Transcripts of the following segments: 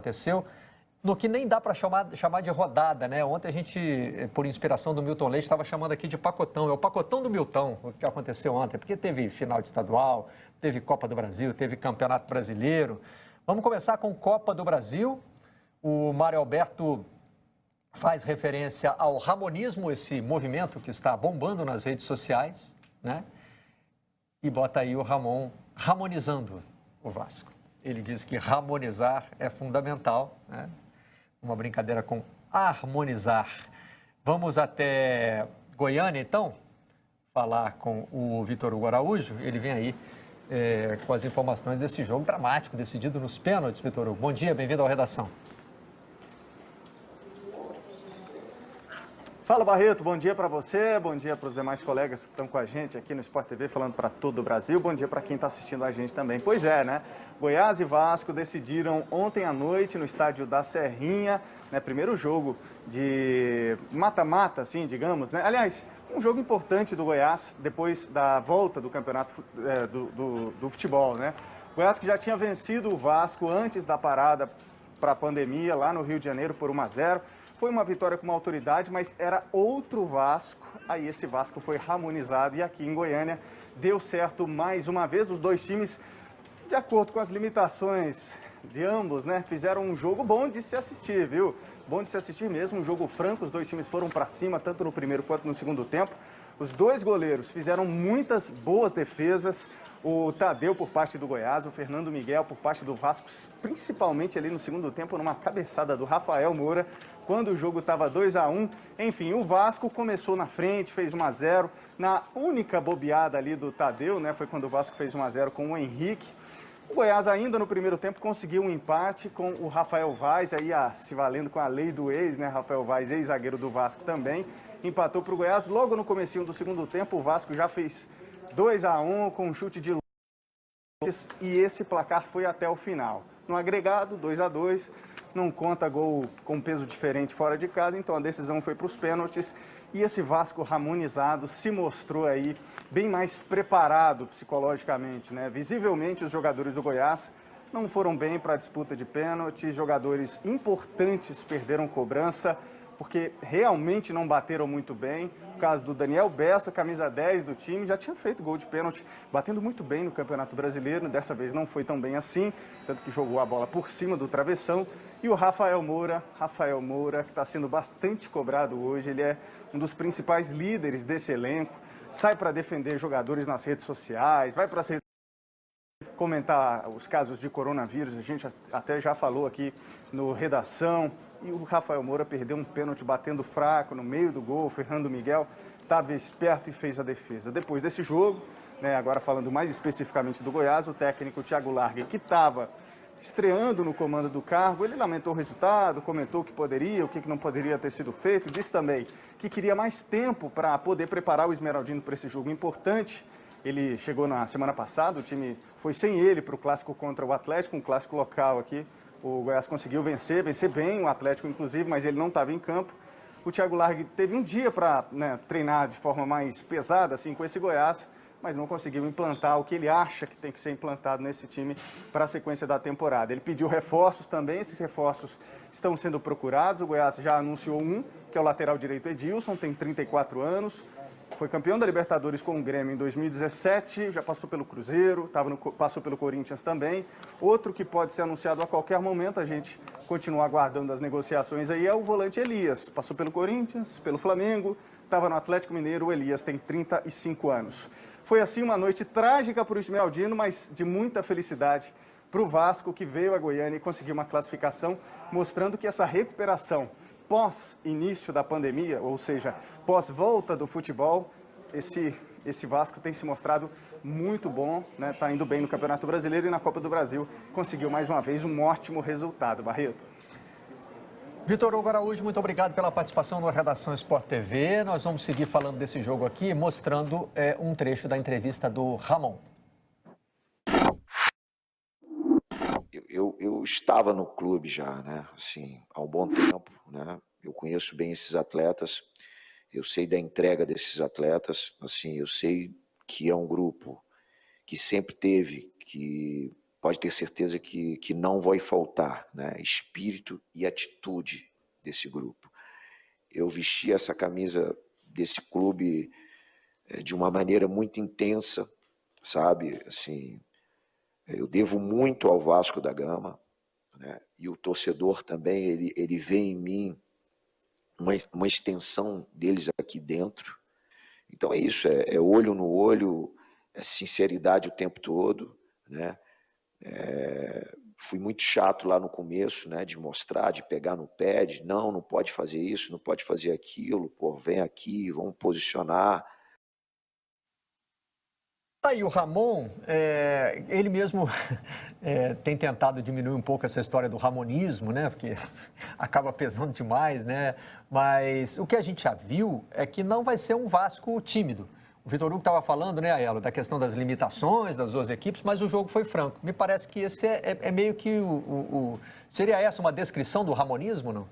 Aconteceu, no que nem dá para chamar de rodada, né? Ontem a gente, por inspiração do Milton Leite, estava chamando aqui de pacotão. É o pacotão do Milton, o que aconteceu ontem, porque teve final de estadual, teve Copa do Brasil, teve Campeonato Brasileiro. Vamos começar com Copa do Brasil. O Mário Alberto faz referência ao ramonismo, esse movimento que está bombando nas redes sociais, né? E bota aí o Ramon ramonizando o Vasco. Ele diz que harmonizar é fundamental, né? Uma brincadeira com harmonizar. Vamos até Goiânia, então, falar com o Vitor Hugo Araújo. Ele vem aí com as informações desse jogo dramático, decidido nos pênaltis. Vitor Hugo, bom dia, bem-vindo à redação. Fala, Barreto, bom dia para você, bom dia para os demais colegas que estão com a gente aqui no Sport TV, falando para todo o Brasil, bom dia para quem está assistindo a gente também. Pois é, né? Goiás e Vasco decidiram ontem à noite no estádio da Serrinha, né? Primeiro jogo de mata-mata, assim, digamos, né? Aliás, um jogo importante do Goiás depois da volta do campeonato do futebol, né? Goiás que já tinha vencido o Vasco antes da parada para a pandemia lá no Rio de Janeiro por 1-0. Foi uma vitória com uma autoridade, mas era outro Vasco. Aí esse Vasco foi harmonizado e aqui em Goiânia deu certo mais uma vez. Os dois times, de acordo com as limitações de ambos, né, fizeram um jogo bom de se assistir, viu? Bom de se assistir mesmo, um jogo franco. Os dois times foram para cima, tanto no primeiro quanto no segundo tempo. Os dois goleiros fizeram muitas boas defesas. O Tadeu por parte do Goiás, o Fernando Miguel por parte do Vasco, principalmente ali no segundo tempo, numa cabeçada do Rafael Moura, quando o jogo estava 2-1. Enfim, o Vasco começou na frente, fez 1-0. Na única bobeada ali do Tadeu, né, foi quando o Vasco fez 1-0 com o Henrique. O Goiás ainda no primeiro tempo conseguiu um empate com o Rafael Vaz, aí se valendo com a lei do ex, né, Rafael Vaz, ex-zagueiro do Vasco também, empatou para o Goiás. Logo no comecinho do segundo tempo, o Vasco já fez 2-1 com um chute de Lucas e esse placar foi até o final. No agregado, 2-2, não conta gol com peso diferente fora de casa, então a decisão foi para os pênaltis e esse Vasco harmonizado se mostrou aí bem mais preparado psicologicamente, né? Visivelmente os jogadores do Goiás não foram bem para a disputa de pênaltis, jogadores importantes perderam cobrança, porque realmente não bateram muito bem. O caso do Daniel Bessa, camisa 10 do time, já tinha feito gol de pênalti, batendo muito bem no Campeonato Brasileiro. Dessa vez não foi tão bem assim, tanto que jogou a bola por cima do travessão. E o Rafael Moura, que está sendo bastante cobrado hoje, ele é um dos principais líderes desse elenco, sai para defender jogadores nas redes sociais, vai para as redes comentar os casos de coronavírus, a gente até já falou aqui no Redação. E o Rafael Moura perdeu um pênalti batendo fraco no meio do gol. O Fernando Miguel estava esperto e fez a defesa. Depois desse jogo, né, agora falando mais especificamente do Goiás, o técnico Thiago Largue, que estava estreando no comando do cargo, ele lamentou o resultado, comentou o que poderia, o que não poderia ter sido feito, disse também que queria mais tempo para poder preparar o Esmeraldino para esse jogo importante. Ele chegou na semana passada, o time foi sem ele para o clássico contra o Atlético, um clássico local aqui. O Goiás conseguiu vencer bem o Atlético, inclusive, mas ele não estava em campo. O Thiago Largue teve um dia para, né, treinar de forma mais pesada, assim, com esse Goiás, mas não conseguiu implantar o que ele acha que tem que ser implantado nesse time para a sequência da temporada. Ele pediu reforços também, esses reforços estão sendo procurados. O Goiás já anunciou um, que é o lateral direito Edilson, tem 34 anos. Foi campeão da Libertadores com o Grêmio em 2017, já passou pelo Cruzeiro, passou pelo Corinthians também. Outro que pode ser anunciado a qualquer momento, a gente continua aguardando as negociações aí, é o volante Elias. Passou pelo Corinthians, pelo Flamengo, estava no Atlético Mineiro, o Elias tem 35 anos. Foi assim uma noite trágica para o Esmeraldino, mas de muita felicidade para o Vasco, que veio a Goiânia e conseguiu uma classificação, mostrando que essa recuperação pós-início da pandemia, ou seja, pós-volta do futebol, esse Vasco tem se mostrado muito bom, né? Tá indo bem no Campeonato Brasileiro e na Copa do Brasil conseguiu mais uma vez um ótimo resultado, Barreto. Vitor Hugo Araújo, muito obrigado pela participação na Redação Sport TV. Nós vamos seguir falando desse jogo aqui, mostrando um trecho da entrevista do Ramon. Eu estava no clube já, né, assim, há um bom tempo, né, eu conheço bem esses atletas, eu sei da entrega desses atletas, assim, eu sei que é um grupo que sempre teve que pode ter certeza que não vai faltar, né, espírito e atitude desse grupo. Eu vesti essa camisa desse clube de uma maneira muito intensa, sabe? Assim, eu devo muito ao Vasco da Gama, né? E o torcedor também, ele vê em mim uma extensão deles aqui dentro. Então é isso, é olho no olho, é sinceridade o tempo todo, né? Fui muito chato lá no começo, né, de mostrar, de pegar no pé, de não pode fazer isso, não pode fazer aquilo, pô, vem aqui, vamos posicionar. Aí o Ramon, ele mesmo tem tentado diminuir um pouco essa história do ramonismo, né? Porque acaba pesando demais, né? Mas o que a gente já viu é que não vai ser um Vasco tímido. O Vitor Hugo estava falando, né, Aiello, da questão das limitações das duas equipes, mas o jogo foi franco. Me parece que esse é meio que Seria essa uma descrição do ramonismo, não?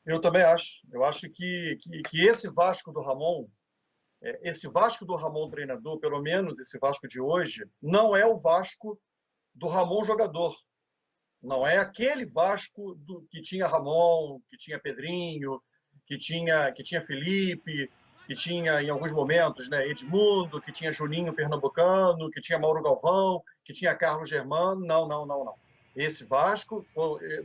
Eu também acho. Eu acho que esse Vasco do Ramon, esse Vasco do Ramon treinador, pelo menos esse Vasco de hoje, não é o Vasco do Ramon jogador. Não é aquele Vasco que tinha Ramon, que tinha Pedrinho, que tinha Felipe, que tinha, em alguns momentos, né, Edmundo, que tinha Juninho Pernambucano, que tinha Mauro Galvão, que tinha Carlos Germano. Não. Esse Vasco,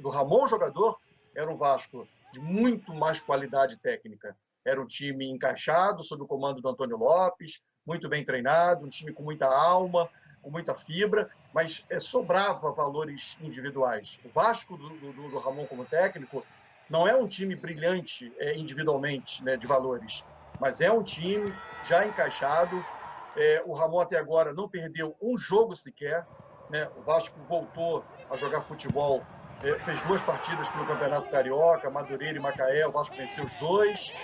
do Ramon jogador, era um Vasco de muito mais qualidade técnica. Era um time encaixado, sob o comando do Antônio Lopes, muito bem treinado, um time com muita alma, com muita fibra, mas sobrava valores individuais. O Vasco do Ramon como técnico não é um time brilhante individualmente, né, de valores, mas é um time já encaixado. O Ramon até agora não perdeu um jogo sequer, né? O Vasco voltou a jogar futebol, fez 2 partidas pelo Campeonato Carioca, Madureira e Macaé, o Vasco venceu os 2.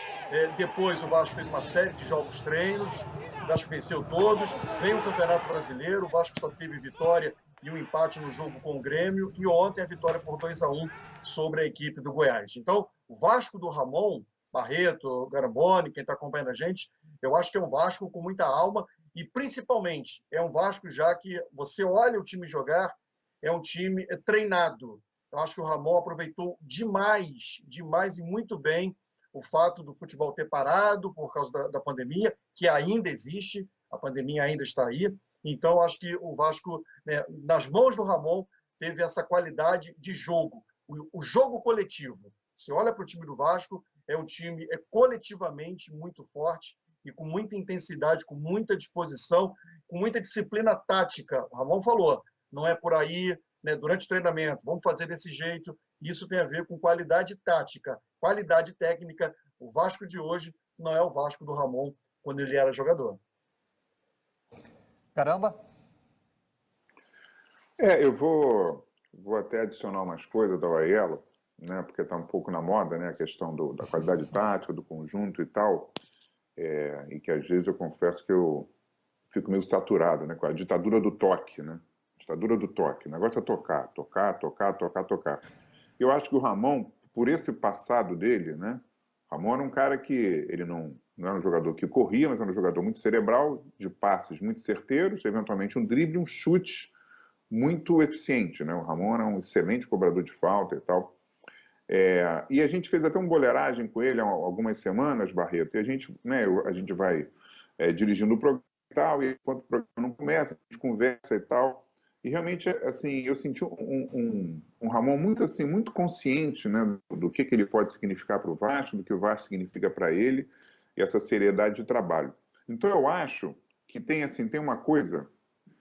Depois o Vasco fez uma série de jogos treinos, o Vasco venceu todos. Vem o Campeonato Brasileiro, o Vasco só teve vitória e um empate no jogo com o Grêmio, e ontem a vitória por 2-1 sobre a equipe do Goiás. Então, o Vasco do Ramon, Barreto, Garamboni, quem está acompanhando a gente, eu acho que é um Vasco com muita alma, e principalmente é um Vasco já que você olha o time jogar, é um time treinado. Eu acho que o Ramon aproveitou demais e muito bem o fato do futebol ter parado por causa da pandemia, que ainda existe, a pandemia ainda está aí. Então, acho que o Vasco, né, nas mãos do Ramon, teve essa qualidade de jogo, o jogo coletivo. Você olha para o time do Vasco, é um time coletivamente muito forte e com muita intensidade, com muita disposição, com muita disciplina tática. O Ramon falou, não é por aí, né, durante o treinamento, vamos fazer desse jeito. Isso tem a ver com qualidade tática, qualidade técnica. O Vasco de hoje não é o Vasco do Ramon quando ele era jogador. Caramba! Eu vou até adicionar umas coisas do Aiello, né, porque está um pouco na moda, né, a questão da qualidade tática, do conjunto e tal, e que às vezes eu confesso que eu fico meio saturado, né, com a ditadura do toque, né, ditadura do toque. O negócio é tocar. Eu acho que o Ramon, por esse passado dele, né, o Ramon era um cara que ele não era um jogador que corria, mas era um jogador muito cerebral, de passes muito certeiros, eventualmente um drible, um chute muito eficiente, né? O Ramon era um excelente cobrador de falta e tal. E a gente fez até uma boleiragem com ele há algumas semanas, Barreto, e a gente vai dirigindo o programa e tal, e enquanto o programa não começa, a gente conversa e tal. E realmente, assim, eu senti um Ramon muito, assim, muito consciente, né, do que ele pode significar para o Vasco, do que o Vasco significa para ele, e essa seriedade de trabalho. Então, eu acho que tem uma coisa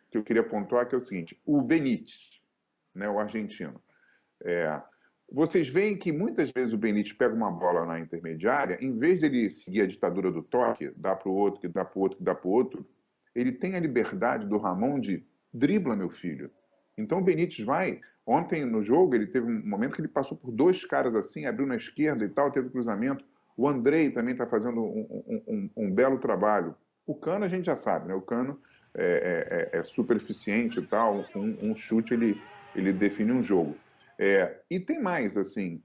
que eu queria pontuar, que é o seguinte: o Benítez, né, o argentino. Vocês veem que muitas vezes o Benítez pega uma bola na intermediária, em vez de ele seguir a ditadura do toque, dá para o outro, que dá para o outro, que dá para o outro, ele tem a liberdade do Ramon de dribla, meu filho. Então o Benítez vai... Ontem no jogo ele teve um momento que ele passou por 2 caras assim, abriu na esquerda e tal, teve cruzamento. O Andrei também está fazendo um belo trabalho. O Cano a gente já sabe, né? O Cano é super eficiente e tal, com um chute ele define um jogo. E tem mais, assim,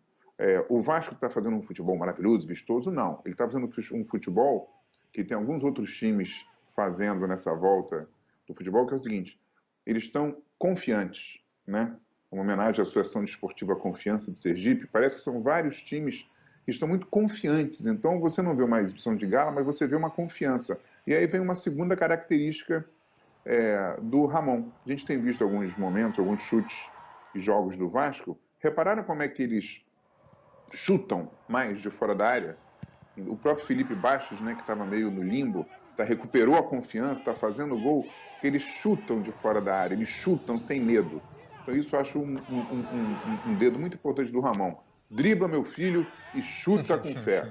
o Vasco está fazendo um futebol maravilhoso, vistoso? Não. Ele está fazendo um futebol que tem alguns outros times fazendo nessa volta do futebol, que é o seguinte: eles estão confiantes, né? Uma homenagem à Associação Desportiva Confiança de Sergipe. Parece que são vários times que estão muito confiantes. Então, você não vê uma exibição de gala, mas você vê uma confiança. E aí vem uma segunda característica do Ramon. A gente tem visto alguns momentos, alguns chutes e jogos do Vasco. Repararam como é que eles chutam mais de fora da área? O próprio Felipe Bastos, né, que estava meio no limbo, recuperou a confiança, está fazendo gol, que eles chutam de fora da área, eles chutam sem medo. Então isso eu acho um dedo muito importante do Ramon. Dribla, meu filho, e chuta com fé.